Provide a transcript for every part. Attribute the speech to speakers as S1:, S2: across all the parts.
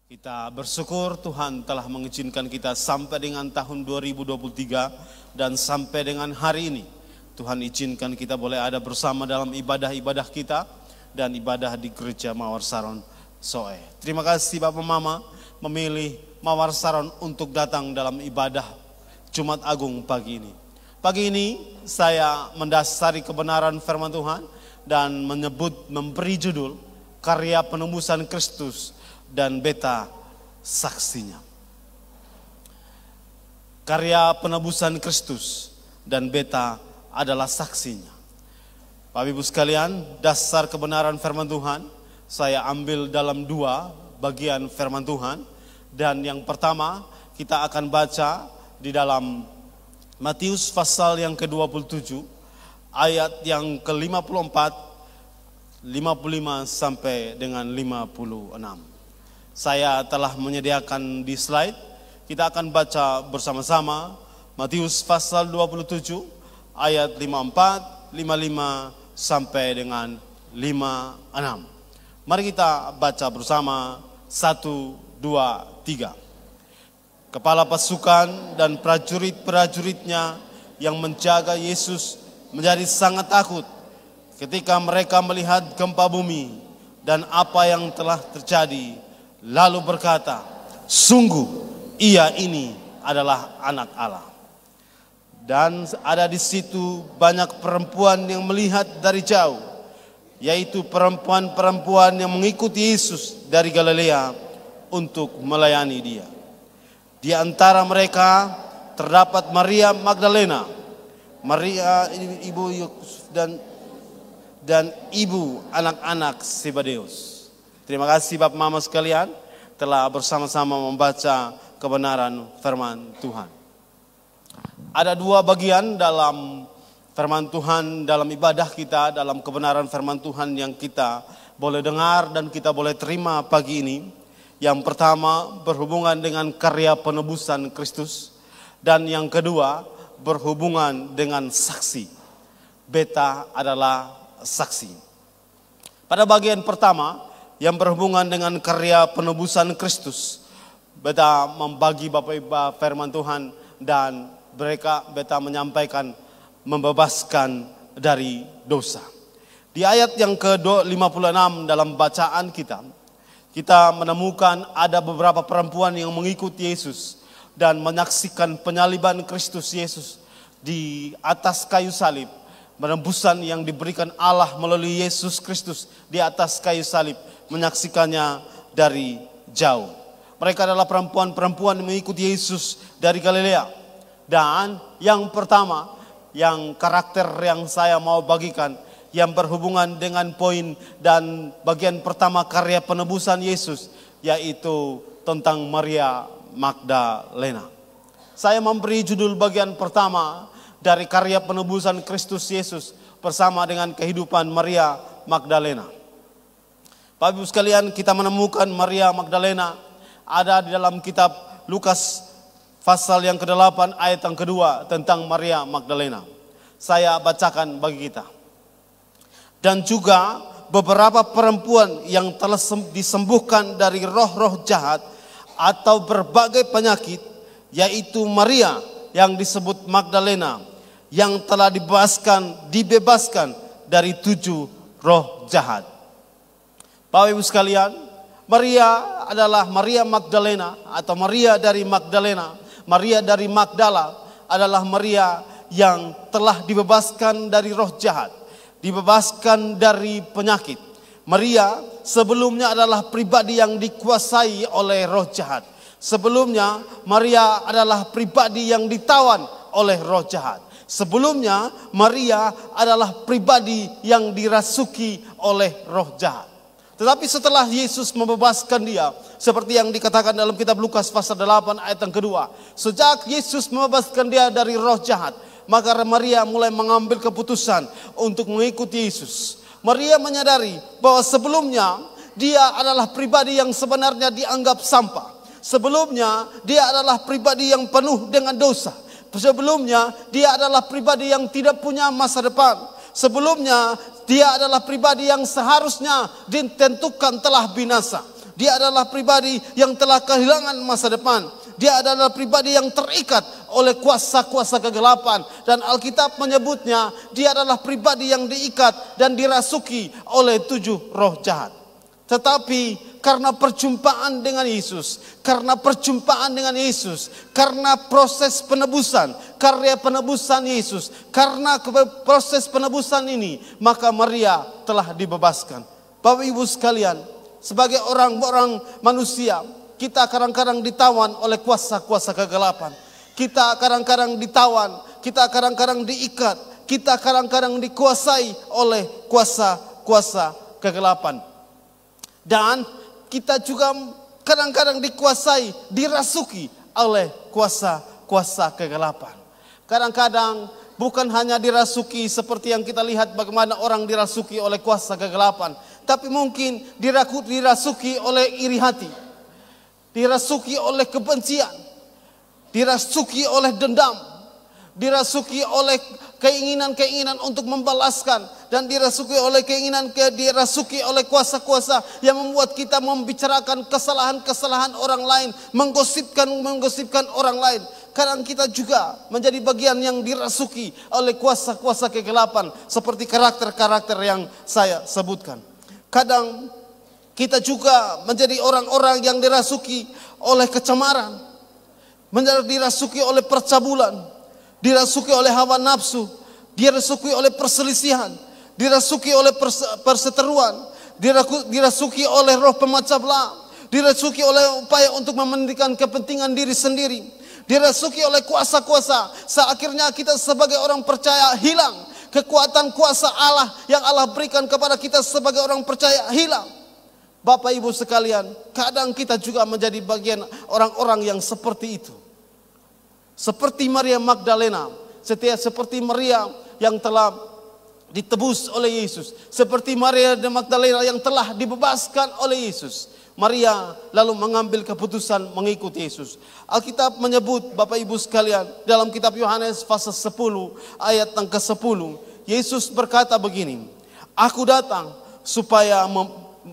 S1: Kita bersyukur Tuhan telah mengizinkan kita sampai dengan tahun 2023 dan sampai dengan hari ini. Tuhan izinkan kita boleh ada bersama dalam ibadah-ibadah kita dan ibadah di Gereja Mawar Saron Soe. Terima kasih Bapak Mama memilih Mawar Saron untuk datang dalam ibadah Jumat Agung pagi ini. Pagi ini saya mendasari kebenaran firman Tuhan dan memberi judul Karya Penebusan Kristus dan beta saksinya. Karya penebusan Kristus dan beta adalah saksinya. Bapak Ibu sekalian, dasar kebenaran firman Tuhan saya ambil dalam dua bagian firman Tuhan. Dan yang pertama kita akan baca di dalam Matius pasal yang ke-27 ayat yang ke-54, 55 sampai dengan 56. Saya telah menyediakan di slide. Kita akan baca bersama-sama Matius pasal 27 ayat 54, 55 sampai dengan 56. Mari kita baca bersama 1, 2, 3. Kepala pasukan dan prajurit-prajuritnya yang menjaga Yesus menjadi sangat takut ketika mereka melihat gempa bumi dan apa yang telah terjadi. Lalu berkata, sungguh ia ini adalah anak Allah. Dan ada di situ banyak perempuan yang melihat dari jauh, yaitu perempuan-perempuan yang mengikuti Yesus dari Galilea untuk melayani dia. Di antara mereka terdapat Maria Magdalena, Maria ibu Yusuf dan ibu anak-anak Zebedeus. Terima kasih Bapak Mama sekalian telah bersama-sama membaca kebenaran firman Tuhan. Ada dua bagian dalam firman Tuhan, dalam ibadah kita, dalam kebenaran firman Tuhan yang kita boleh dengar dan kita boleh terima pagi ini. Yang pertama berhubungan dengan karya penebusan Kristus, dan yang kedua berhubungan dengan saksi. Beta adalah saksi. Pada bagian pertama yang berhubungan dengan karya penebusan Kristus, beta membagi Bapak Ibu firman Tuhan dan beta menyampaikan membebaskan dari dosa. Di ayat yang ke-56 dalam bacaan kita menemukan ada beberapa perempuan yang mengikuti Yesus dan menyaksikan penyaliban Kristus Yesus di atas kayu salib. Penebusan yang diberikan Allah melalui Yesus Kristus di atas kayu salib, menyaksikannya dari jauh. Mereka adalah perempuan-perempuan yang mengikuti Yesus dari Galilea. Dan yang pertama, yang karakter yang saya mau bagikan, yang berhubungan dengan poin dan bagian pertama karya penebusan Yesus, yaitu tentang Maria Magdalena. Saya memberi judul bagian pertama dari karya penebusan Kristus Yesus bersama dengan kehidupan Maria Magdalena. Bapak Ibu sekalian, kita menemukan Maria Magdalena ada di dalam kitab Lukas pasal yang ke-8 ayat yang kedua tentang Maria Magdalena. Saya bacakan bagi kita. Dan juga beberapa perempuan yang telah disembuhkan dari roh-roh jahat atau berbagai penyakit, yaitu Maria yang disebut Magdalena, yang telah dibebaskan dari 7 roh jahat. Bapak Ibu sekalian, Maria adalah Maria Magdalena atau Maria dari Magdalena. Maria dari Magdala adalah Maria yang telah dibebaskan dari roh jahat, dibebaskan dari penyakit. Maria sebelumnya adalah pribadi yang dikuasai oleh roh jahat. Sebelumnya Maria adalah pribadi yang ditawan oleh roh jahat. Sebelumnya Maria adalah pribadi yang dirasuki oleh roh jahat. Tetapi setelah Yesus membebaskan dia, seperti yang dikatakan dalam kitab Lukas pasal 8 ayat yang kedua, sejak Yesus membebaskan dia dari roh jahat, maka Maria mulai mengambil keputusan untuk mengikuti Yesus. Maria menyadari bahwa sebelumnya dia adalah pribadi yang sebenarnya dianggap sampah. Sebelumnya dia adalah pribadi yang penuh dengan dosa. Sebelumnya dia adalah pribadi yang tidak punya masa depan. Sebelumnya dia adalah pribadi yang seharusnya ditentukan telah binasa. Dia adalah pribadi yang telah kehilangan masa depan. Dia adalah pribadi yang terikat oleh kuasa-kuasa kegelapan. Dan Alkitab menyebutnya dia adalah pribadi yang diikat dan dirasuki oleh 7 roh jahat. Tetapi karena perjumpaan dengan Yesus, karena proses penebusan, karya penebusan Yesus, karena proses penebusan ini, maka Maria telah dibebaskan. Bapak Ibu sekalian, sebagai orang-orang manusia, kita kadang-kadang ditawan oleh kuasa-kuasa kegelapan. Kita kadang-kadang ditawan, kita kadang-kadang diikat, kita kadang-kadang dikuasai oleh kuasa-kuasa kegelapan. Dan kita juga kadang-kadang dikuasai, dirasuki oleh kuasa-kuasa kegelapan. Kadang-kadang bukan hanya dirasuki seperti yang kita lihat bagaimana orang dirasuki oleh kuasa kegelapan. Tapi mungkin dirasuki oleh iri hati, dirasuki oleh kebencian, dirasuki oleh dendam, dirasuki oleh keinginan-keinginan untuk membalaskan, dan dirasuki oleh kuasa-kuasa yang membuat kita membicarakan kesalahan-kesalahan orang lain, menggosipkan orang lain. Kadang kita juga menjadi bagian yang dirasuki oleh kuasa-kuasa kegelapan seperti karakter-karakter yang saya sebutkan. Kadang kita juga menjadi orang-orang yang dirasuki oleh kecemaran, dirasuki oleh percabulan, dirasuki oleh hawa nafsu, dirasuki oleh perselisihan, dirasuki oleh perseteruan, dirasuki oleh roh pemecah belah, dirasuki oleh upaya untuk mementingkan kepentingan diri sendiri, dirasuki oleh kuasa-kuasa. Seakhirnya kita sebagai orang percaya hilang kekuatan kuasa Allah yang Allah berikan kepada kita sebagai orang percaya hilang. Bapak Ibu sekalian, kadang kita juga menjadi bagian orang-orang yang seperti itu. Seperti Maria Magdalena, seperti Maria yang telah ditebus oleh Yesus, seperti Maria Magdalena yang telah dibebaskan oleh Yesus. Maria lalu mengambil keputusan mengikuti Yesus. Alkitab menyebut, Bapak Ibu sekalian, dalam kitab Yohanes pasal 10 ayat yang ke-10, Yesus berkata begini, "Aku datang supaya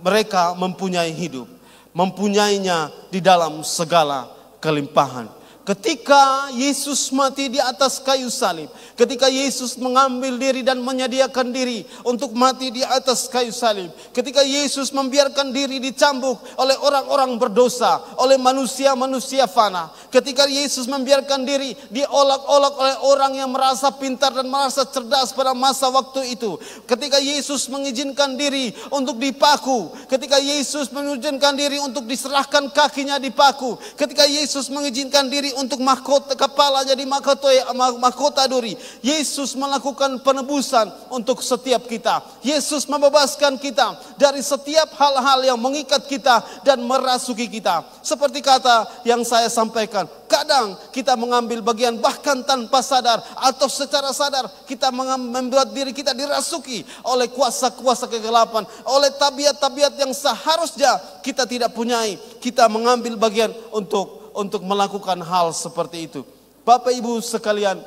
S1: mereka mempunyai hidup, mempunyainya di dalam segala kelimpahan." Ketika Yesus mati di atas kayu salib, ketika Yesus mengambil diri dan menyediakan diri untuk mati di atas kayu salib, ketika Yesus membiarkan diri dicambuk oleh orang-orang berdosa, oleh manusia-manusia fana, ketika Yesus membiarkan diri diolok-olok oleh orang yang merasa pintar dan merasa cerdas pada masa waktu itu, ketika Yesus mengizinkan diri untuk dipaku, ketika Yesus mengizinkan diri untuk diserahkan kakinya dipaku, ketika Yesus mengizinkan diri untuk mahkota kepala jadi mahkota duri, Yesus melakukan penebusan untuk setiap kita. Yesus membebaskan kita dari setiap hal-hal yang mengikat kita dan merasuki kita. Seperti kata yang saya sampaikan, kadang kita mengambil bagian bahkan tanpa sadar atau secara sadar kita membuat diri kita dirasuki oleh kuasa-kuasa kegelapan, oleh tabiat-tabiat yang seharusnya kita tidak punyai. Kita mengambil bagian untuk melakukan hal seperti itu. Bapak Ibu sekalian,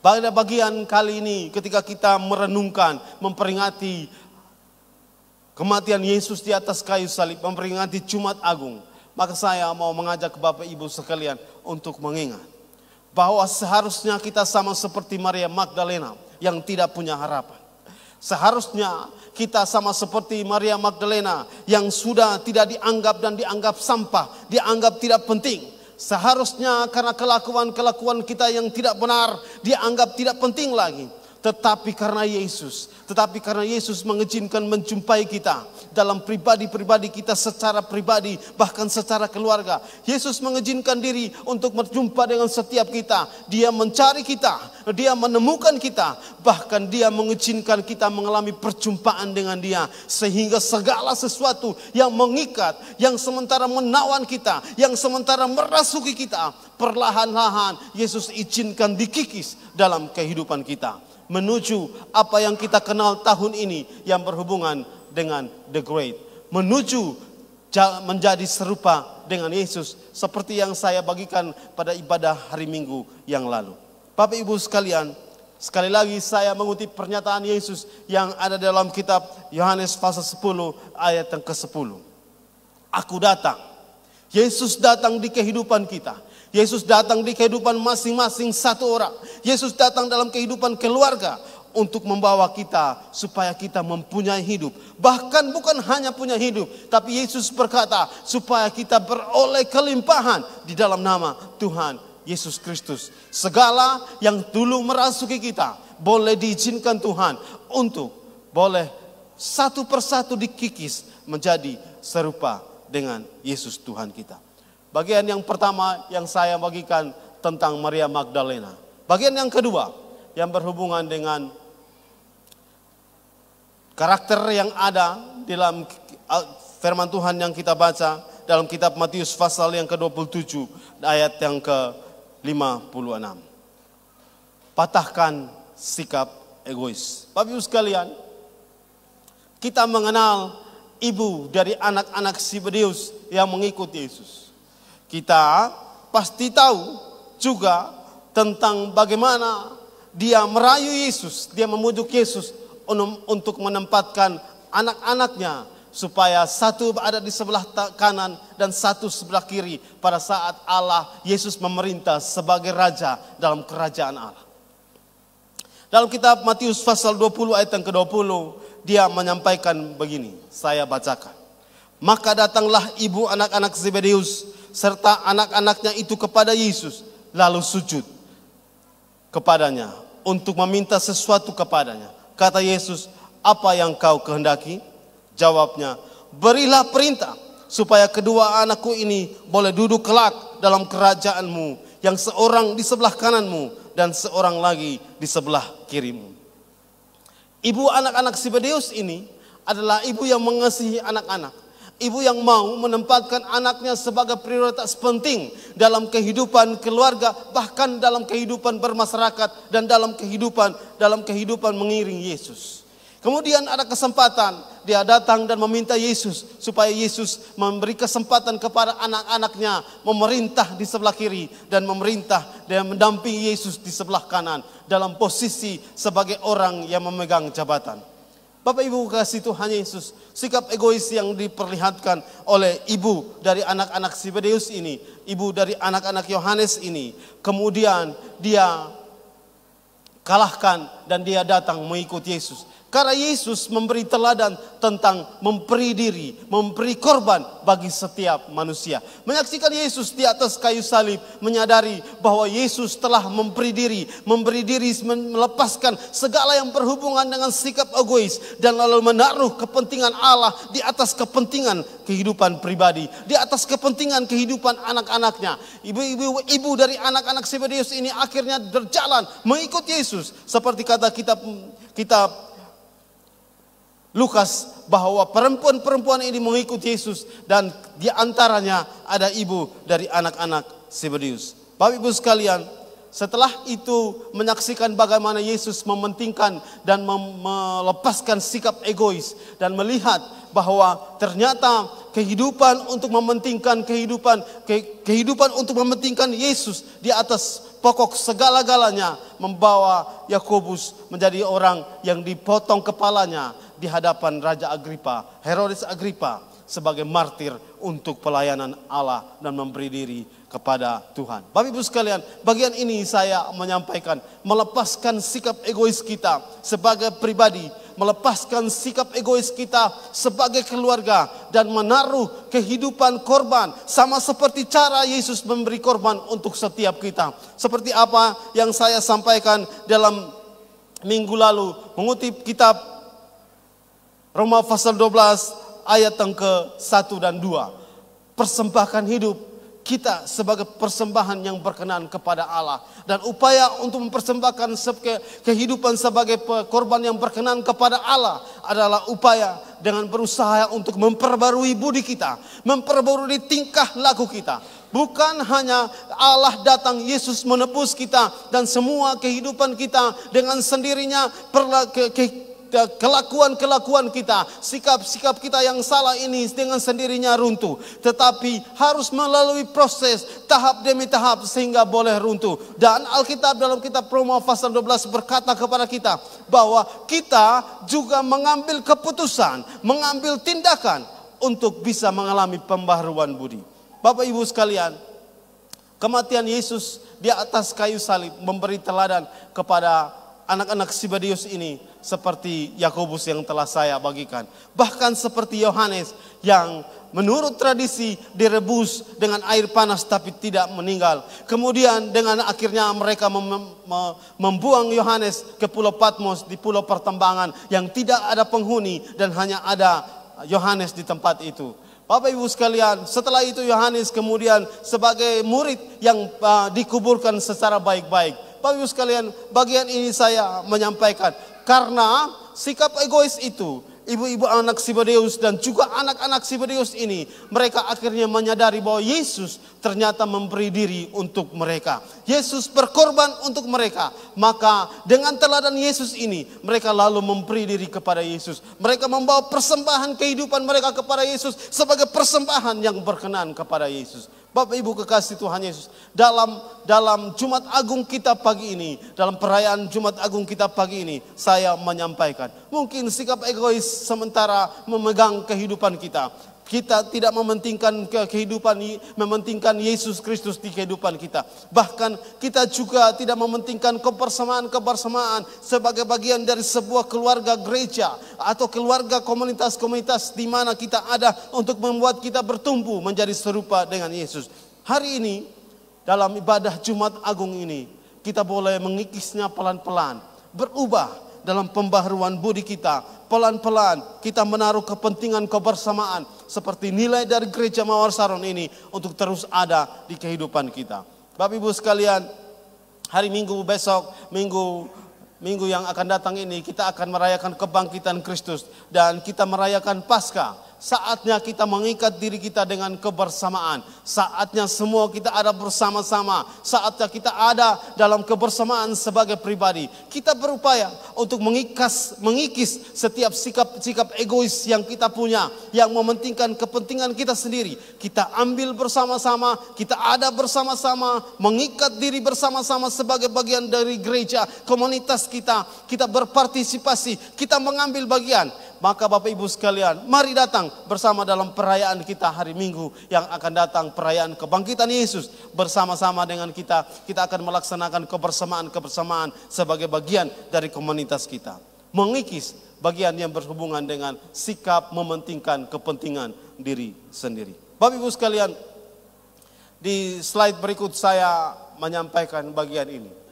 S1: pada bagian kali ini ketika kita merenungkan, memperingati kematian Yesus di atas kayu salib, memperingati Jumat Agung, maka saya mau mengajak Bapak Ibu sekalian untuk mengingat bahwa seharusnya kita sama seperti Maria Magdalena yang tidak punya harapan. Seharusnya kita sama seperti Maria Magdalena yang sudah tidak dianggap dan dianggap sampah, dianggap tidak penting. Seharusnya karena kelakuan-kelakuan kita yang tidak benar dianggap tidak penting lagi. Tetapi karena Yesus mengizinkan menjumpai kita dalam pribadi-pribadi kita secara pribadi, bahkan secara keluarga. Yesus mengizinkan diri untuk berjumpa dengan setiap kita. Dia mencari kita, dia menemukan kita, bahkan dia mengizinkan kita mengalami perjumpaan dengan dia. Sehingga segala sesuatu yang mengikat, yang sementara menawan kita, yang sementara merasuki kita, perlahan-lahan Yesus izinkan dikikis dalam kehidupan kita. Menuju apa yang kita kenal tahun ini yang berhubungan dengan The Great. Menuju menjadi serupa dengan Yesus seperti yang saya bagikan pada ibadah hari Minggu yang lalu. Bapak Ibu sekalian, sekali lagi saya mengutip pernyataan Yesus yang ada dalam kitab Yohanes pasal 10 ayat yang ke-10. Aku datang. Yesus datang di kehidupan kita. Yesus datang di kehidupan masing-masing satu orang. Yesus datang dalam kehidupan keluarga untuk membawa kita supaya kita mempunyai hidup. Bahkan bukan hanya punya hidup, tapi Yesus berkata supaya kita beroleh kelimpahan di dalam nama Tuhan Yesus Kristus. Segala yang dulu merasuki kita boleh diizinkan Tuhan untuk boleh satu persatu dikikis menjadi serupa dengan Yesus Tuhan kita. Bagian yang pertama yang saya bagikan tentang Maria Magdalena. Bagian yang kedua yang berhubungan dengan karakter yang ada dalam firman Tuhan yang kita baca dalam kitab Matius pasal yang ke-27 ayat yang ke-56. Patahkan sikap egois. Bapak Ibu sekalian, kita mengenal ibu dari anak-anak Zebedeus yang mengikut Yesus. Kita pasti tahu juga tentang bagaimana dia merayu Yesus, dia memujuk Yesus untuk menempatkan anak-anaknya supaya satu ada di sebelah kanan dan satu sebelah kiri pada saat Allah Yesus memerintah sebagai raja dalam kerajaan Allah. Dalam kitab Matius pasal 20 ayat yang ke-20 dia menyampaikan begini, saya bacakan. Maka datanglah ibu anak-anak Zebedeus serta anak-anaknya itu kepada Yesus, lalu sujud kepadanya untuk meminta sesuatu kepadanya. Kata Yesus, apa yang kau kehendaki? Jawabnya, berilah perintah supaya kedua anakku ini boleh duduk kelak dalam kerajaanmu, yang seorang di sebelah kananmu dan seorang lagi di sebelah kirimu. Ibu anak-anak Zebedeus ini adalah ibu yang mengasihi anak-anak. Ibu yang mau menempatkan anaknya sebagai prioritas penting dalam kehidupan keluarga, bahkan dalam kehidupan bermasyarakat dan dalam kehidupan mengiring Yesus. Kemudian ada kesempatan dia datang dan meminta Yesus supaya Yesus memberi kesempatan kepada anak-anaknya memerintah di sebelah kiri dan memerintah dan mendampingi Yesus di sebelah kanan dalam posisi sebagai orang yang memegang jabatan. Bapak Ibu kasih Tuhan Yesus, sikap egois yang diperlihatkan oleh ibu dari anak-anak Zebedeus ini, ibu dari anak-anak Yohanes ini, kemudian dia kalahkan dan dia datang mengikut Yesus. Karena Yesus memberi teladan tentang memberi diri, memberi korban bagi setiap manusia. Menyaksikan Yesus di atas kayu salib, menyadari bahwa Yesus telah memberi diri, melepaskan segala yang berhubungan dengan sikap egois dan lalu menaruh kepentingan Allah di atas kepentingan kehidupan pribadi, di atas kepentingan kehidupan anak-anaknya. Ibu dari anak-anak Zebedeus ini akhirnya berjalan mengikut Yesus, seperti kata kitab Lukas bahwa perempuan-perempuan ini mengikut Yesus dan di antaranya ada ibu dari anak-anak Zebedeus. Bapak Ibu sekalian, setelah itu menyaksikan bagaimana Yesus mementingkan dan melepaskan sikap egois dan melihat bahwa ternyata kehidupan untuk mementingkan kehidupan untuk mementingkan Yesus di atas pokok segala-galanya membawa Yakobus menjadi orang yang dipotong kepalanya di hadapan Raja Agripa, Herodes Agripa, sebagai martir untuk pelayanan Allah dan memberi diri kepada Tuhan. Bapak Ibu sekalian, bagian ini saya menyampaikan melepaskan sikap egois kita sebagai pribadi, melepaskan sikap egois kita sebagai keluarga dan menaruh kehidupan korban sama seperti cara Yesus memberi korban untuk setiap kita. Seperti apa yang saya sampaikan dalam minggu lalu mengutip kitab Roma pasal 12 ayat yang ke-1 dan 2. Persembahkan hidup kita sebagai persembahan yang berkenan kepada Allah. Dan upaya untuk mempersembahkan kehidupan sebagai korban yang berkenan kepada Allah adalah upaya dengan berusaha untuk memperbarui budi kita, memperbarui tingkah laku kita. Bukan hanya Allah datang, Yesus menebus kita dan semua kehidupan kita dengan sendirinya kelakuan-kelakuan kita, sikap-sikap kita yang salah ini dengan sendirinya runtuh. Tetapi harus melalui proses tahap demi tahap sehingga boleh runtuh. Dan Alkitab dalam kitab Roma pasal 12 berkata kepada kita bahwa kita juga mengambil keputusan, mengambil tindakan untuk bisa mengalami pembaharuan budi. Bapak Ibu sekalian, kematian Yesus di atas kayu salib memberi teladan kepada anak-anak Zebedeus ini seperti Yakobus yang telah saya bagikan. Bahkan seperti Yohanes yang menurut tradisi direbus dengan air panas tapi tidak meninggal. Kemudian dengan akhirnya mereka membuang Yohanes ke Pulau Patmos di Pulau Pertambangan yang tidak ada penghuni dan hanya ada Yohanes di tempat itu. Bapak Ibu sekalian, setelah itu Yohanes kemudian sebagai murid yang dikuburkan secara baik-baik. Bapak Ibu sekalian, bagian ini saya menyampaikan karena sikap egois itu, ibu-ibu anak Zebedeus dan juga anak-anak Zebedeus ini, mereka akhirnya menyadari bahwa Yesus ternyata memberi diri untuk mereka. Yesus berkorban untuk mereka. Maka dengan teladan Yesus ini, mereka lalu memberi diri kepada Yesus. Mereka membawa persembahan kehidupan mereka kepada Yesus sebagai persembahan yang berkenan kepada Yesus. Bapak Ibu kekasih Tuhan Yesus, dalam Jumat Agung kita pagi ini, dalam perayaan Jumat Agung kita pagi ini, saya menyampaikan, mungkin sikap egois sementara memegang kehidupan kita. Kita tidak mementingkan kehidupan, mementingkan Yesus Kristus di kehidupan kita. Bahkan kita juga tidak mementingkan kebersamaan sebagai bagian dari sebuah keluarga gereja atau keluarga komunitas-komunitas di mana kita ada untuk membuat kita bertumbuh menjadi serupa dengan Yesus. Hari ini dalam ibadah Jumat Agung ini kita boleh mengikisnya pelan-pelan, berubah dalam pembaharuan budi kita. Pelan-pelan kita menaruh kepentingan kebersamaan seperti nilai dari gereja Mawar Saron ini untuk terus ada di kehidupan kita. Bapak Ibu sekalian, hari Minggu besok, minggu yang akan datang ini kita akan merayakan kebangkitan Kristus dan kita merayakan Paskah. Saatnya kita mengikat diri kita dengan kebersamaan. Saatnya semua kita ada bersama-sama. Saatnya kita ada dalam kebersamaan sebagai pribadi. Kita berupaya untuk mengikis setiap sikap egois yang kita punya, yang mementingkan kepentingan kita sendiri. Kita ambil bersama-sama, kita ada bersama-sama, mengikat diri bersama-sama sebagai bagian dari gereja, komunitas kita. Kita berpartisipasi, kita mengambil bagian. Maka Bapak Ibu sekalian, mari datang bersama dalam perayaan kita hari Minggu yang akan datang, perayaan kebangkitan Yesus. Bersama-sama dengan kita akan melaksanakan kebersamaan sebagai bagian dari komunitas kita. Mengikis bagian yang berhubungan dengan sikap mementingkan kepentingan diri sendiri. Bapak Ibu sekalian, di slide berikut saya menyampaikan bagian ini.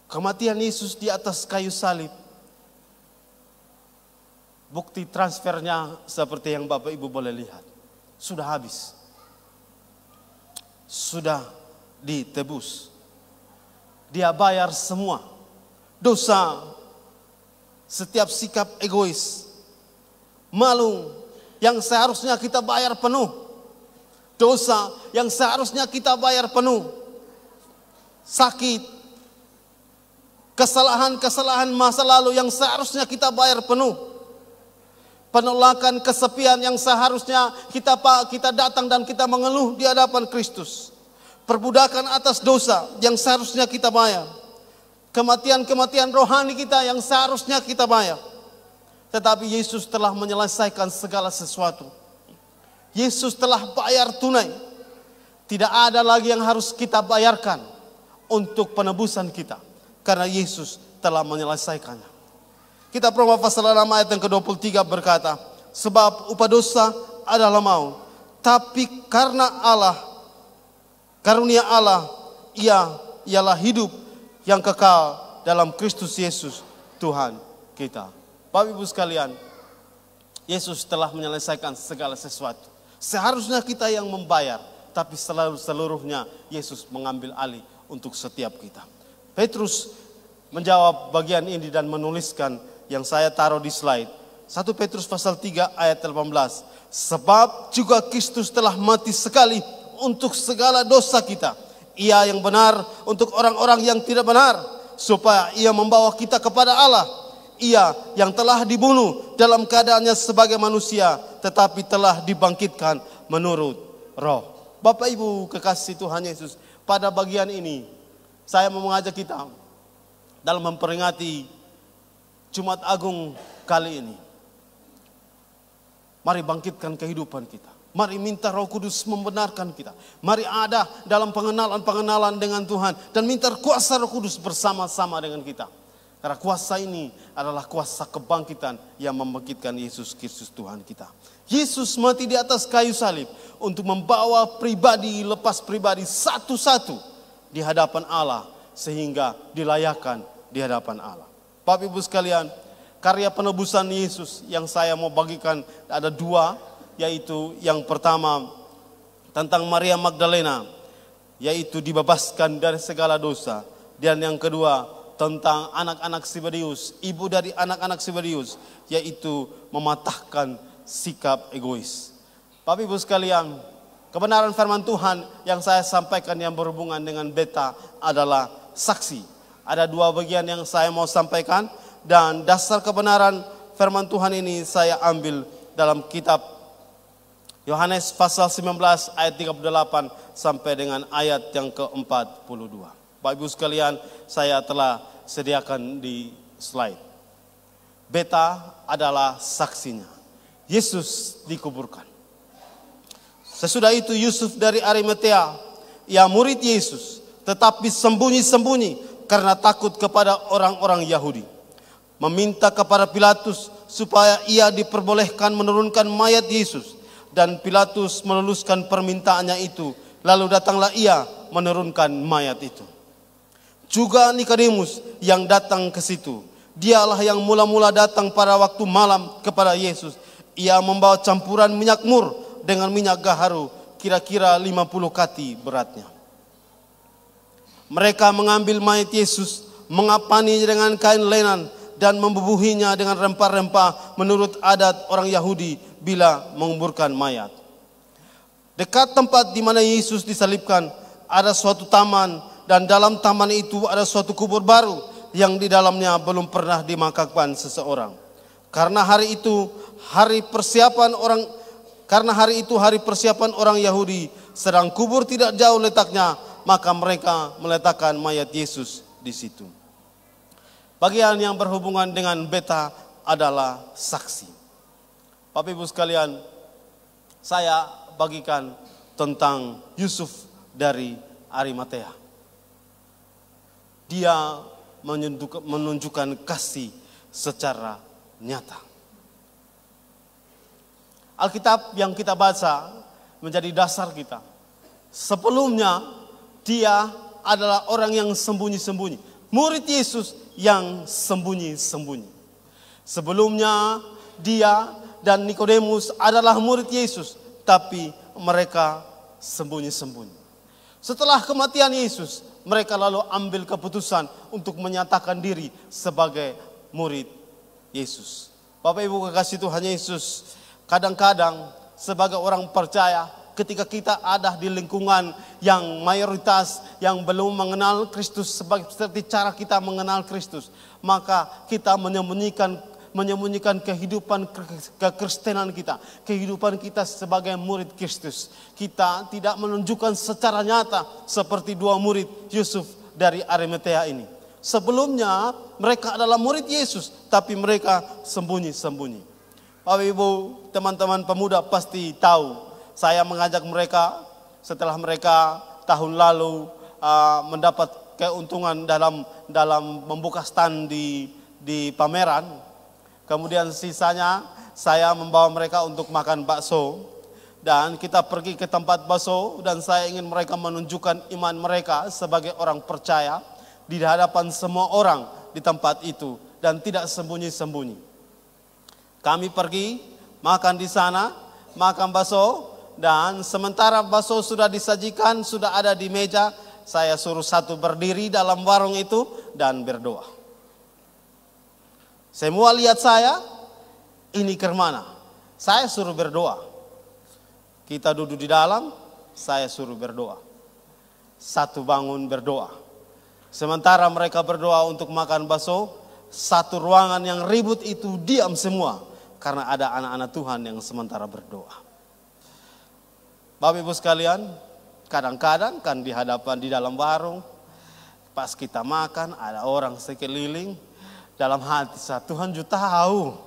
S1: Kematian Yesus di atas kayu salib, bukti transfernya seperti yang Bapak Ibu boleh lihat. Sudah habis. Sudah ditebus. Dia bayar semua dosa, setiap sikap egois, malu yang seharusnya kita bayar penuh, dosa yang seharusnya kita bayar penuh, sakit, kesalahan masa lalu yang seharusnya kita bayar penuh. Penolakan, kesepian yang seharusnya kita datang dan kita mengeluh di hadapan Kristus. Perbudakan atas dosa yang seharusnya kita bayar. Kematian rohani kita yang seharusnya kita bayar. Tetapi Yesus telah menyelesaikan segala sesuatu. Yesus telah bayar tunai. Tidak ada lagi yang harus kita bayarkan untuk penebusan kita. Karena Yesus telah menyelesaikannya. Kitab Roma pasal 6 ayat yang ke-23 berkata, sebab upah dosa adalah maut, tapi karena karunia Allah, ialah hidup yang kekal dalam Kristus Yesus Tuhan kita. Bapak Ibu sekalian, Yesus telah menyelesaikan segala sesuatu. Seharusnya kita yang membayar, tapi seluruhnya Yesus mengambil alih untuk setiap kita. Petrus menjawab bagian ini dan menuliskan yang saya taruh di slide. 1 Petrus pasal 3 ayat 18. Sebab juga Kristus telah mati sekali untuk segala dosa kita. Ia yang benar untuk orang-orang yang tidak benar, supaya ia membawa kita kepada Allah. Ia yang telah dibunuh dalam keadaannya sebagai manusia, tetapi telah dibangkitkan menurut roh. Bapak Ibu kekasih Tuhan Yesus, pada bagian ini saya mau mengajak kita dalam memperingati Jumat Agung kali ini, mari bangkitkan kehidupan kita. Mari minta Roh Kudus membenarkan kita. Mari ada dalam pengenalan-pengenalan dengan Tuhan. Dan minta kuasa Roh Kudus bersama-sama dengan kita. Karena kuasa ini adalah kuasa kebangkitan yang membangkitkan Yesus Kristus Tuhan kita. Yesus mati di atas kayu salib untuk membawa pribadi lepas pribadi satu-satu di hadapan Allah. Sehingga dilayakkan di hadapan Allah. Bapak Ibu sekalian, karya penebusan Yesus yang saya mau bagikan ada dua, yaitu yang pertama tentang Maria Magdalena, yaitu dibebaskan dari segala dosa. Dan yang kedua tentang anak-anak Zebedius, ibu dari anak-anak Zebedius, yaitu mematahkan sikap egois. Bapak Ibu sekalian, kebenaran firman Tuhan yang saya sampaikan yang berhubungan dengan beta adalah saksi. Ada dua bagian yang saya mau sampaikan, dan dasar kebenaran firman Tuhan ini saya ambil dalam kitab Yohanes pasal 19 ayat 38 sampai dengan ayat yang ke-42. Bapak Ibu sekalian, saya telah sediakan di slide. Beta adalah saksinya. Yesus dikuburkan. Sesudah itu Yusuf dari Arimatea, ia murid Yesus, tetapi sembunyi-sembunyi karena takut kepada orang-orang Yahudi. Meminta kepada Pilatus supaya ia diperbolehkan menurunkan mayat Yesus. Dan Pilatus meluluskan permintaannya itu. Lalu datanglah ia menurunkan mayat itu. Juga Nikodemus yang datang ke situ. Dialah yang mula-mula datang pada waktu malam kepada Yesus. Ia membawa campuran minyak mur dengan minyak gaharu, kira-kira 50 kati beratnya. Mereka mengambil mayat Yesus, mengapaninya dengan kain lenan dan membubuhinya dengan rempah-rempah menurut adat orang Yahudi bila menguburkan mayat. Dekat tempat di mana Yesus disalibkan ada suatu taman, dan dalam taman itu ada suatu kubur baru yang di dalamnya belum pernah dimakamkan seseorang. Karena hari itu hari persiapan orang Yahudi, sedang kubur tidak jauh letaknya, maka mereka meletakkan mayat Yesus di situ. Bagian yang berhubungan dengan beta adalah saksi. Bapak Ibu sekalian, saya bagikan tentang Yusuf dari Arimatea. Dia menunjukkan kasih secara nyata. Alkitab yang kita baca menjadi dasar kita. Sebelumnya dia adalah orang yang sembunyi-sembunyi. Murid Yesus yang sembunyi-sembunyi. Sebelumnya dia dan Nikodemus adalah murid Yesus, tapi mereka sembunyi-sembunyi. Setelah kematian Yesus, mereka lalu ambil keputusan untuk menyatakan diri sebagai murid Yesus. Bapak Ibu kekasih Tuhan Yesus, kadang-kadang sebagai orang percaya, ketika kita ada di lingkungan yang mayoritas yang belum mengenal Kristus seperti cara kita mengenal Kristus, maka kita menyembunyikan kehidupan kekristenan kita, kehidupan kita sebagai murid Kristus. Kita tidak menunjukkan secara nyata seperti dua murid Yusuf dari Arimatea ini. Sebelumnya mereka adalah murid Yesus, tapi mereka sembunyi-sembunyi. Bapak Ibu, teman-teman pemuda pasti tahu, saya mengajak mereka setelah mereka tahun lalu mendapat keuntungan dalam membuka stand di pameran. Kemudian sisanya saya membawa mereka untuk makan bakso. Dan kita pergi ke tempat bakso dan saya ingin mereka menunjukkan iman mereka sebagai orang percaya di hadapan semua orang di tempat itu dan tidak sembunyi-sembunyi. Kami pergi makan di sana, makan bakso. Dan sementara bakso sudah disajikan, sudah ada di meja, saya suruh satu berdiri dalam warung itu dan berdoa. Semua lihat saya, ini kemana? Saya suruh berdoa. Kita duduk di dalam, saya suruh berdoa. Satu bangun berdoa. Sementara mereka berdoa untuk makan bakso, satu ruangan yang ribut itu diam semua. Karena ada anak-anak Tuhan yang sementara berdoa. Bapak Ibu sekalian, kadang-kadang kan di dalam warung, pas kita makan ada orang sekeliling dalam hati saya, Tuhan juga tahu.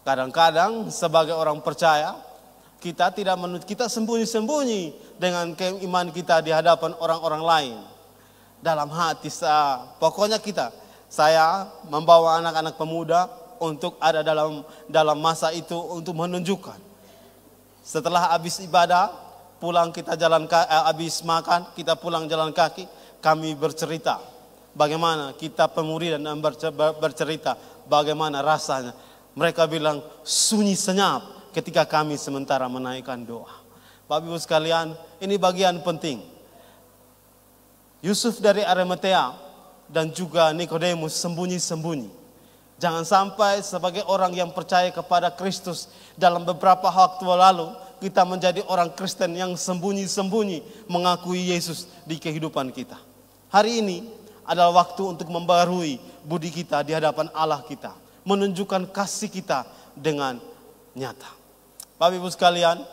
S1: Kadang-kadang sebagai orang percaya, kita sembunyi-sembunyi dengan keimanan kita di hadapan orang-orang lain. Dalam hati saya, pokoknya saya membawa anak-anak pemuda untuk ada dalam masa itu untuk menunjukkan. Setelah habis ibadah, pulang kita habis makan, kita pulang jalan kaki, kami bercerita bagaimana kita pemuridan dan bercerita bagaimana rasanya. Mereka bilang sunyi senyap ketika kami sementara menaikkan doa. Bapak Ibu sekalian, ini bagian penting. Yusuf dari Arimatea dan juga Nikodemus sembunyi-sembunyi. Jangan sampai sebagai orang yang percaya kepada Kristus dalam beberapa waktu lalu kita menjadi orang Kristen yang sembunyi-sembunyi mengakui Yesus di kehidupan kita. Hari ini adalah waktu untuk membarui budi kita di hadapan Allah kita, menunjukkan kasih kita dengan nyata. Bapak Ibu sekalian,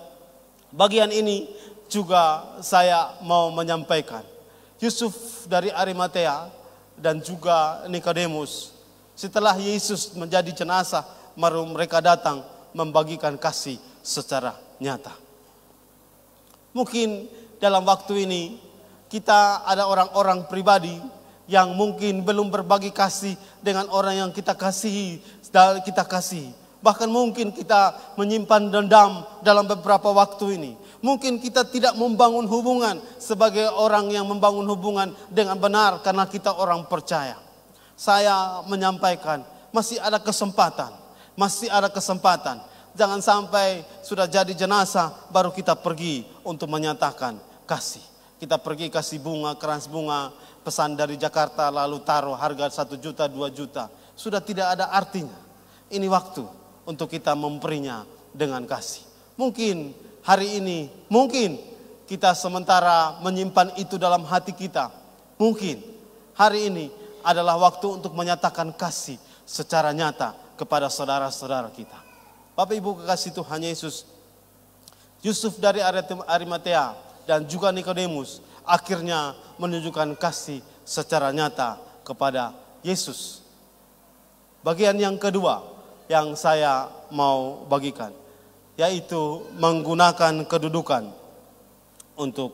S1: bagian ini juga saya mau menyampaikan. Yusuf dari Arimatea dan juga Nikodemus, setelah Yesus menjadi jenazah, mereka datang membagikan kasih secara nyata. Mungkin dalam waktu ini kita ada orang-orang pribadi yang mungkin belum berbagi kasih dengan orang yang kita kasihi. Bahkan mungkin kita menyimpan dendam dalam beberapa waktu ini. Mungkin kita tidak membangun hubungan sebagai orang yang membangun hubungan dengan benar karena kita orang percaya. Saya menyampaikan masih ada kesempatan. Jangan sampai sudah jadi jenazah baru kita pergi untuk menyatakan kasih. Kita pergi kasih bunga, keranjang bunga, pesan dari Jakarta lalu taruh harga 1 juta, 2 juta. Sudah tidak ada artinya. Ini waktu untuk kita memberinya dengan kasih. Mungkin hari ini, kita sementara menyimpan itu dalam hati kita. Mungkin hari ini adalah waktu untuk menyatakan kasih secara nyata kepada saudara-saudara kita. Bapak Ibu kekasih Tuhan Yesus, Yusuf dari Arimatea dan juga Nikodemus akhirnya menunjukkan kasih secara nyata kepada Yesus. Bagian yang kedua yang saya mau bagikan, yaitu menggunakan kedudukan untuk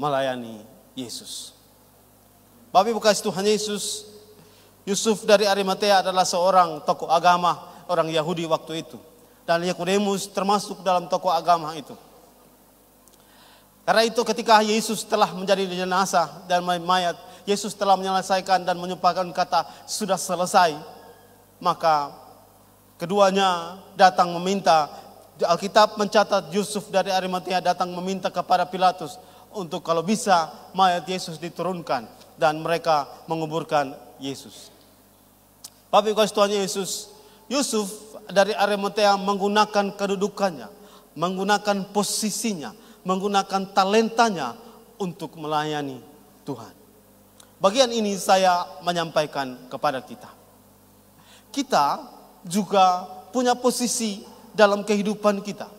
S1: melayani Yesus. Bapak Ibu kasih Tuhan Yesus, Yusuf dari Arimatea adalah seorang tokoh agama orang Yahudi waktu itu. Dan Nikodemus termasuk dalam tokoh agama itu. Karena itu ketika Yesus telah menjadi jenazah dan mayat, Yesus telah menyelesaikan dan menyumpahkan kata sudah selesai. Maka keduanya datang meminta, Alkitab mencatat Yusuf dari Arimatea datang meminta kepada Pilatus untuk kalau bisa mayat Yesus diturunkan dan mereka menguburkan Yesus. Bapak Ibu Tuhan Yesus, Yusuf dari Arimatea menggunakan kedudukannya, menggunakan posisinya, menggunakan talentanya untuk melayani Tuhan. Bagian ini saya menyampaikan kepada kita. Kita juga punya posisi dalam kehidupan kita.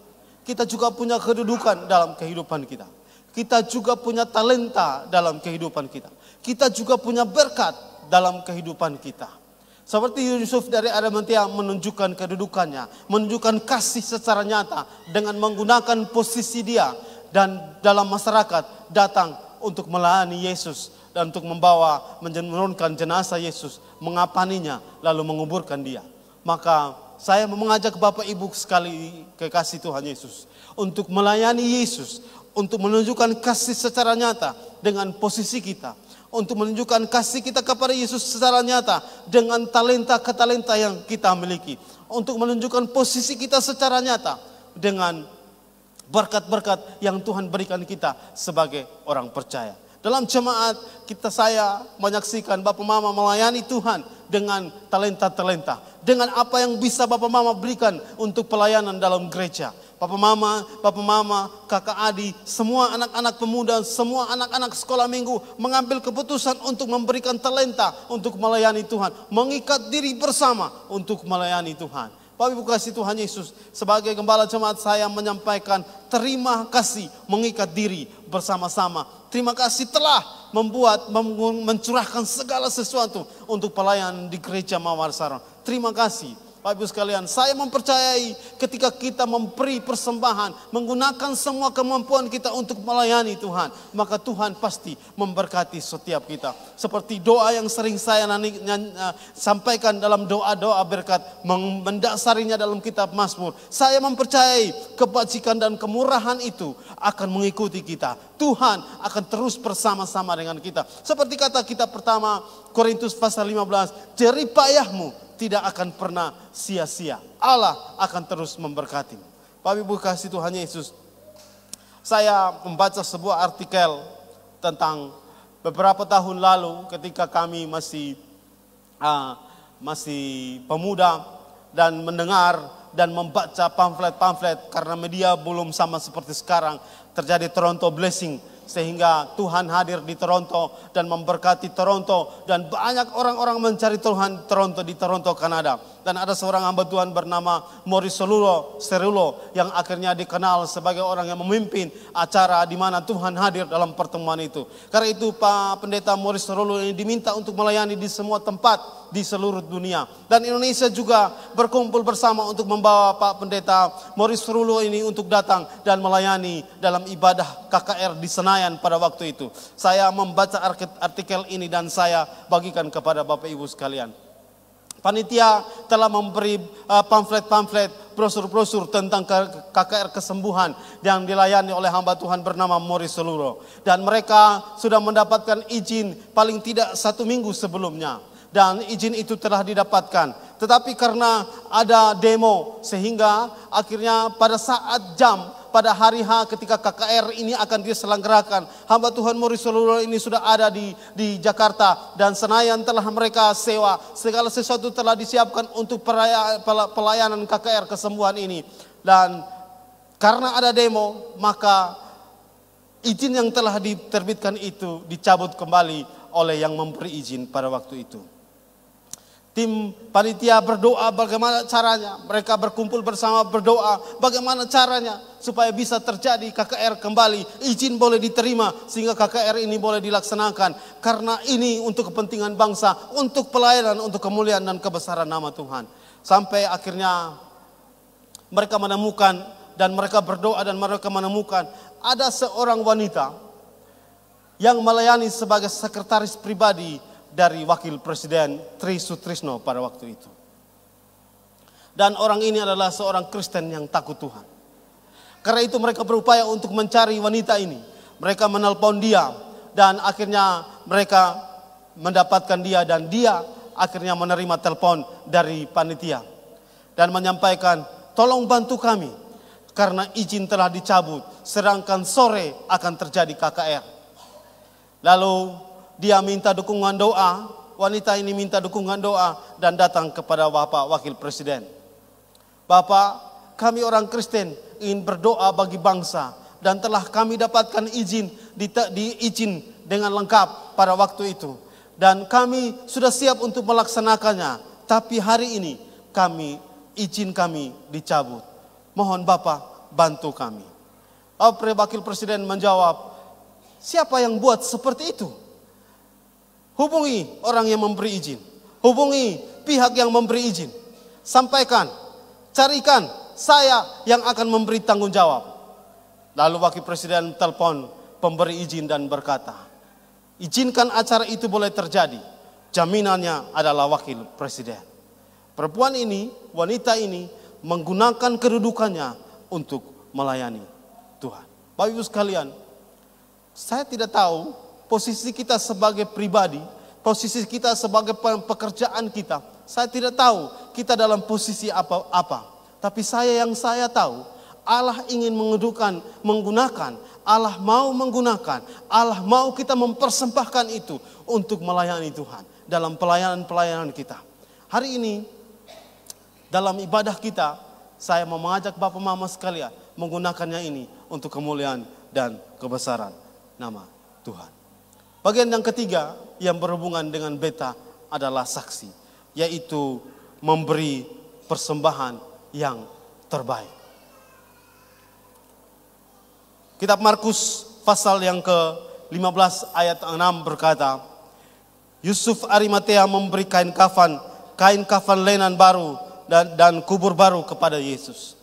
S1: Kita juga punya kedudukan dalam kehidupan kita. Kita juga punya talenta dalam kehidupan kita. Kita juga punya berkat dalam kehidupan kita. Seperti Yusuf dari Arimatea menunjukkan kedudukannya, menunjukkan kasih secara nyata dengan menggunakan posisi dia dan dalam masyarakat datang untuk melayani Yesus dan untuk menurunkan jenazah Yesus, mengapaninya lalu menguburkan dia. Maka saya mengajak Bapak Ibu sekali kekasih Tuhan Yesus untuk melayani Yesus, untuk menunjukkan kasih secara nyata dengan posisi kita. Untuk menunjukkan kasih kita kepada Yesus secara nyata dengan talenta yang kita miliki. Untuk menunjukkan posisi kita secara nyata dengan berkat-berkat yang Tuhan berikan kita sebagai orang percaya. Dalam jemaat saya menyaksikan Bapak Mama melayani Tuhan dengan talenta-talenta. Dengan apa yang bisa Bapak Mama berikan untuk pelayanan dalam gereja. Bapak Mama, kakak adik, semua anak-anak pemuda, semua anak-anak sekolah minggu mengambil keputusan untuk memberikan talenta untuk melayani Tuhan. Mengikat diri bersama untuk melayani Tuhan. Bapak Ibu kasih Tuhan Yesus, sebagai gembala jemaat saya menyampaikan terima kasih mengikat diri bersama-sama Terima kasih telah mencurahkan segala sesuatu untuk pelayanan di gereja Mawar Sarang. Terima kasih. Bapak Ibu sekalian, saya mempercayai ketika kita memberi persembahan, menggunakan semua kemampuan kita untuk melayani Tuhan, maka Tuhan pasti memberkati setiap kita. Seperti doa yang sering saya sampaikan dalam doa-doa berkat, mendasarinya dalam kitab Mazmur. Saya mempercayai kebajikan dan kemurahan itu akan mengikuti kita. Tuhan akan terus bersama-sama dengan kita. Seperti kata kitab pertama Korintus pasal 15, jerih payahmu tidak akan pernah sia-sia. Allah akan terus memberkati. Bapak Ibu kasih Tuhan Yesus. Saya membaca sebuah artikel tentang beberapa tahun lalu ketika kami masih pemuda dan mendengar dan membaca pamflet-pamflet karena media belum sama seperti sekarang. Terjadi Toronto Blessing. Sehingga Tuhan hadir di Toronto dan memberkati Toronto. Dan banyak orang-orang mencari Tuhan di Toronto, Kanada. Dan ada seorang hamba Tuhan bernama Maurice Cerullo yang akhirnya dikenal sebagai orang yang memimpin acara di mana Tuhan hadir dalam pertemuan itu. Karena itu Pak Pendeta Maurice Cerullo ini diminta untuk melayani di semua tempat di seluruh dunia. Dan Indonesia juga berkumpul bersama untuk membawa Pak Pendeta Maurice Cerullo ini untuk datang dan melayani dalam ibadah KKR di Senayan pada waktu itu. Saya membaca artikel ini dan saya bagikan kepada Bapak Ibu sekalian. Panitia telah memberi pamflet-pamflet, brosur-brosur tentang KKR kesembuhan yang dilayani oleh hamba Tuhan bernama Maurice Cerullo. Dan mereka sudah mendapatkan izin paling tidak 1 minggu sebelumnya. Dan izin itu telah didapatkan. Tetapi karena ada demo sehingga akhirnya pada saat pada hari H ketika KKR ini akan diselenggarakan, hamba Tuhan Maurice Cerullo ini sudah ada di Jakarta dan Senayan telah mereka sewa. Segala sesuatu telah disiapkan untuk pelayanan KKR kesembuhan ini. Dan karena ada demo, maka izin yang telah diterbitkan itu dicabut kembali oleh yang memberi izin pada waktu itu. Tim panitia berdoa bagaimana caranya. Mereka berkumpul bersama berdoa bagaimana caranya supaya bisa terjadi KKR kembali. Izin boleh diterima sehingga KKR ini boleh dilaksanakan. Karena ini untuk kepentingan bangsa, untuk pelayanan, untuk kemuliaan dan kebesaran nama Tuhan. Sampai akhirnya mereka menemukan dan mereka berdoa dan mereka menemukan ada seorang wanita yang melayani sebagai sekretaris pribadi dari Wakil Presiden Tri Sutrisno pada waktu itu. Dan orang ini adalah seorang Kristen yang takut Tuhan. Karena itu mereka berupaya untuk mencari wanita ini. Mereka menelpon dia dan akhirnya mereka mendapatkan dia dan dia akhirnya menerima telepon dari panitia. Dan menyampaikan, tolong bantu kami karena izin telah dicabut sedangkan sore akan terjadi KKR. Lalu dia minta dukungan doa, wanita ini minta dukungan doa dan datang kepada Bapak Wakil Presiden. Bapak, kami orang Kristen ingin berdoa bagi bangsa dan telah kami dapatkan izin izin dengan lengkap pada waktu itu. Dan kami sudah siap untuk melaksanakannya. Tapi hari ini izin kami dicabut. Mohon Bapak bantu kami. Wakil Presiden menjawab, siapa yang buat seperti itu? Hubungi orang yang memberi izin. Hubungi pihak yang memberi izin. Sampaikan, carikan saya yang akan memberi tanggung jawab. Lalu Wakil Presiden telepon pemberi izin dan berkata, izinkan acara itu boleh terjadi. Jaminannya adalah Wakil Presiden. Perempuan ini, wanita ini menggunakan kedudukannya untuk melayani Tuhan. Bapak Ibu sekalian, saya tidak tahu posisi kita sebagai pribadi, posisi kita sebagai pekerjaan kita. Saya tidak tahu kita dalam posisi apa. Tapi yang saya tahu, Allah ingin menggunakan, Allah mau menggunakan, Allah mau kita mempersembahkan itu untuk melayani Tuhan dalam pelayanan-pelayanan kita. Hari ini dalam ibadah kita, saya mau mengajak Bapak Mama sekalian menggunakannya ini untuk kemuliaan dan kebesaran nama Tuhan. Bagian yang ketiga yang berhubungan dengan beta adalah saksi, yaitu memberi persembahan yang terbaik. Kitab Markus pasal yang 15 ayat 6 berkata, Yusuf Arimatea memberi kain kafan lenan baru dan kubur baru kepada Yesus.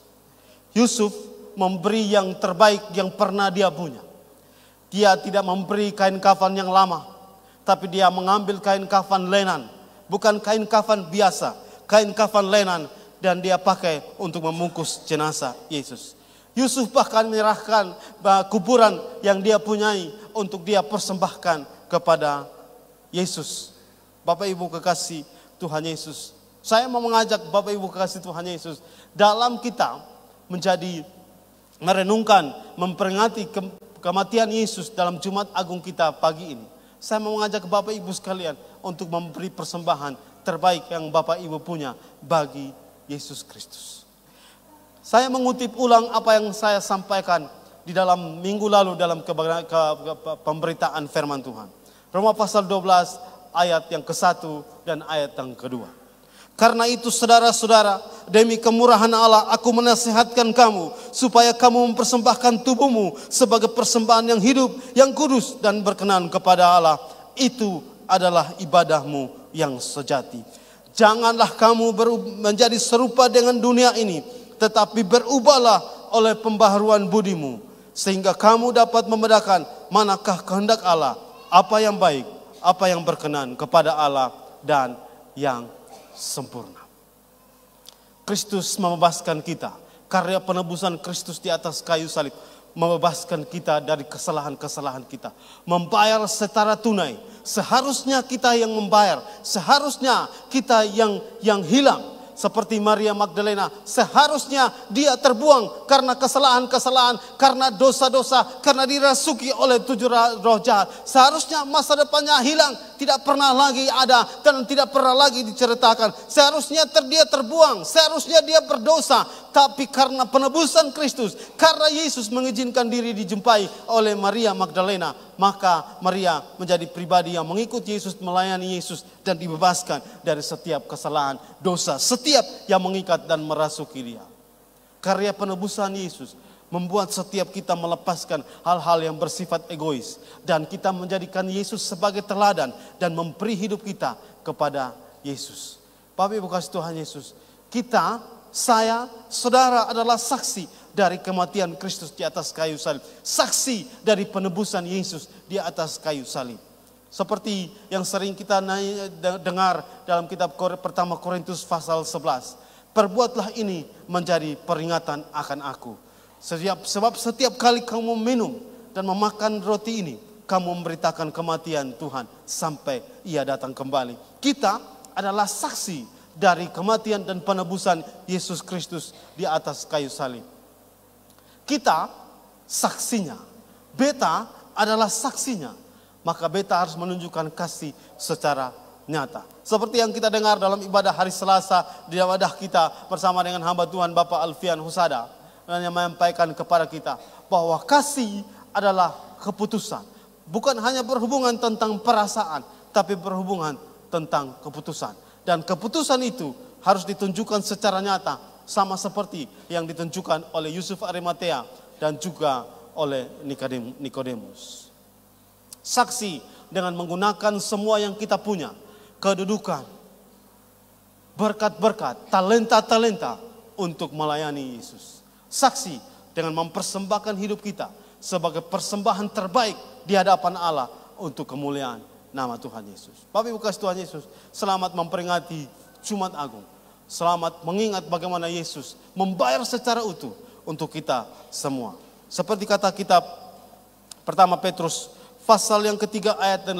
S1: Yusuf memberi yang terbaik yang pernah dia punya. Dia tidak memberi kain kafan yang lama, tapi dia mengambil kain kafan lenan, bukan kain kafan biasa, kain kafan lenan, dan dia pakai untuk membungkus jenazah Yesus. Yusuf bahkan menyerahkan kuburan yang dia punyai untuk dia persembahkan kepada Yesus. Bapak Ibu kekasih Tuhan Yesus, saya mau mengajak Bapak Ibu kekasih Tuhan Yesus, dalam kita menjadi merenungkan, memperingati kematian Yesus dalam Jumat Agung kita pagi ini. Saya mau mengajak Bapak Ibu sekalian untuk memberi persembahan terbaik yang Bapak Ibu punya bagi Yesus Kristus. Saya mengutip ulang apa yang saya sampaikan di dalam minggu lalu dalam pemberitaan firman Tuhan. Roma pasal 12 ayat yang ke-1 dan ayat yang kedua. Karena itu saudara-saudara, demi kemurahan Allah aku menasihatkan kamu supaya kamu mempersembahkan tubuhmu sebagai persembahan yang hidup, yang kudus dan berkenan kepada Allah. Itu adalah ibadahmu yang sejati. Janganlah kamu menjadi serupa dengan dunia ini, tetapi berubahlah oleh pembaharuan budimu, sehingga kamu dapat membedakan manakah kehendak Allah, apa yang baik, apa yang berkenan kepada Allah dan yang sempurna. Kristus membebaskan kita. Karya penebusan Kristus di atas kayu salib membebaskan kita dari kesalahan-kesalahan kita. Membayar secara tunai. Seharusnya kita yang membayar. Seharusnya kita yang hilang. Seperti Maria Magdalena, seharusnya dia terbuang karena kesalahan-kesalahan, karena dosa-dosa, karena dirasuki oleh 7 roh jahat. Seharusnya masa depannya hilang, tidak pernah lagi ada dan tidak pernah lagi diceritakan. Seharusnya dia terbuang, seharusnya dia berdosa. Tapi karena penebusan Kristus, karena Yesus mengizinkan diri dijumpai oleh Maria Magdalena, maka Maria menjadi pribadi yang mengikut Yesus, melayani Yesus dan dibebaskan dari setiap kesalahan, dosa, setiap yang mengikat dan merasuki dia. Karya penebusan Yesus membuat setiap kita melepaskan hal-hal yang bersifat egois dan kita menjadikan Yesus sebagai teladan dan memberi hidup kita kepada Yesus. Bapak Ibu kasih Tuhan Yesus, kita, saya, saudara adalah saksi dari kematian Kristus di atas kayu salib. Saksi dari penebusan Yesus di atas kayu salib. Seperti yang sering kita dengar dalam kitab pertama Korintus pasal 11. Perbuatlah ini menjadi peringatan akan aku. Sebab setiap kali kamu minum dan memakan roti ini, kamu memberitakan kematian Tuhan sampai ia datang kembali. Kita adalah saksi dari kematian dan penebusan Yesus Kristus di atas kayu salib. Kita saksinya. Beta adalah saksinya. Maka beta harus menunjukkan kasih secara nyata. Seperti yang kita dengar dalam ibadah hari Selasa di ibadah kita bersama dengan hamba Tuhan Bapak Alfian Husada. Dan yang menyampaikan kepada kita bahwa kasih adalah keputusan. Bukan hanya berhubungan tentang perasaan, tapi berhubungan tentang keputusan. Dan keputusan itu harus ditunjukkan secara nyata. Sama seperti yang ditunjukkan oleh Yusuf Arimatea dan juga oleh Nikodemus. Saksi dengan menggunakan semua yang kita punya. Kedudukan, berkat-berkat, talenta-talenta untuk melayani Yesus. Saksi dengan mempersembahkan hidup kita sebagai persembahan terbaik di hadapan Allah untuk kemuliaan nama Tuhan Yesus. Bapak Ibu kasih Tuhan Yesus, selamat memperingati Jumat Agung. Selamat mengingat bagaimana Yesus membayar secara utuh untuk kita semua. Seperti kata kitab pertama Petrus pasal yang ketiga ayat 18.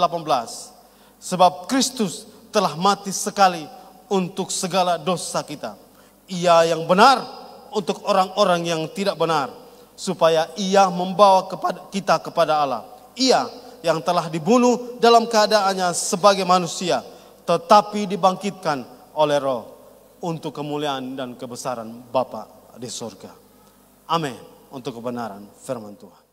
S1: Sebab Kristus telah mati sekali untuk segala dosa kita. Ia yang benar untuk orang-orang yang tidak benar. Supaya ia membawa kita kepada Allah. Ia yang telah dibunuh dalam keadaannya sebagai manusia, tetapi dibangkitkan oleh Roh untuk kemuliaan dan kebesaran Bapa di surga. Amin. Untuk kebenaran firman Tuhan.